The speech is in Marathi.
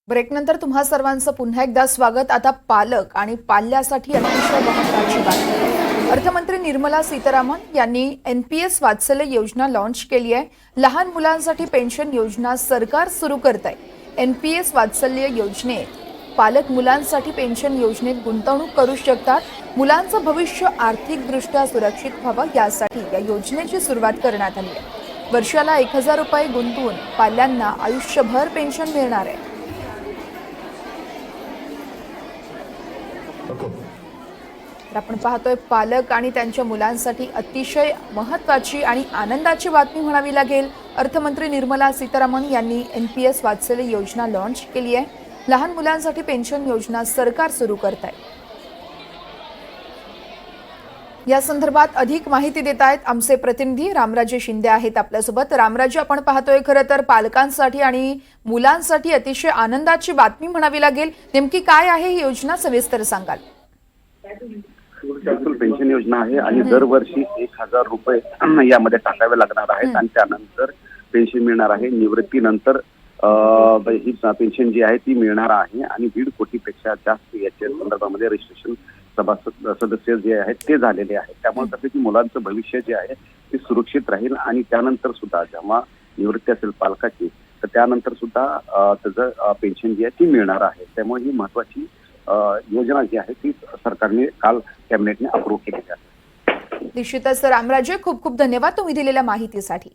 ब्रेकनंतर तुम्हा सर्वांचं पुन्हा एकदा स्वागत। आता पालक आणि पाल्यासाठी अतिशय महत्त्वाची बातमी। अर्थमंत्री निर्मला सीतारामन यांनी एनपीएस वात्सल्य योजना लॉन्च केली आहे। लहान मुलांसाठी पेन्शन योजना सरकार सुरू करत आहे। एनपीएस वात्सल्य योजनेत पालक मुलांसाठी पेन्शन योजनेत गुंतवणूक करू शकतात। मुलांचं भविष्य आर्थिकदृष्ट्या सुरक्षित व्हावं यासाठी या योजनेची सुरुवात करण्यात आली आहे। वर्षाला 1000 रुपये गुंतवून पाल्यांना आयुष्यभर पेन्शन मिळणार आहे। तर आपण पाहतोय पालक आणि त्यांच्या मुलांसाठी अतिशय महत्त्वाची आणि आनंदाची बातमी म्हणावी लागेल। अर्थमंत्री निर्मला सीतारामन यांनी एनपीएस वात्सल्य योजना लॉन्च केली आहे। लहान मुलांसाठी पेन्शन योजना सरकार सुरू करत आहे। या संदर्भात अधिक माहिती देत आहेत आमचे प्रतिनिधी रामराजे शिंदे आहेत आपल्यासोबत। रामराजे, आपण पाहतोय खरं तर पालकांसाठी आणि मुलांसाठी अतिशय आनंदाची बातमी म्हणावी लागेल। नेमकी काय आहे ही योजना, सविस्तर सांगाल? पेन्शन योजना आहे आणि दरवर्षी 1000 रुपये यामध्ये टाकावे लागणार आहेत आणि त्यानंतर पेन्शन मिळणार आहे। निवृत्तीनंतर ही पेन्शन जी आहे ती मिळणार आहे आणि 1.5 कोटीपेक्षा जास्त याच्या संदर्भामध्ये रजिस्ट्रेशन सभासद सदस्य जे आहेत ते झालेले आहेत। त्यामुळे कसं की मुलांचं भविष्य जे आहे ते सुरक्षित राहील आणि त्यानंतर सुद्धा जेव्हा निवृत्ती असेल पालकाची तर त्यानंतर सुद्धा त्याचं पेन्शन जी आहे ती मिळणार आहे। त्यामुळे ही महत्वाची योजना जी आहे ती सरकारने काल कॅबिनेटने अप्रूव्ह केलेली आहे। निश्चितच रामराजे, खूप खूप धन्यवाद तुम्ही दिलेल्या माहितीसाठी।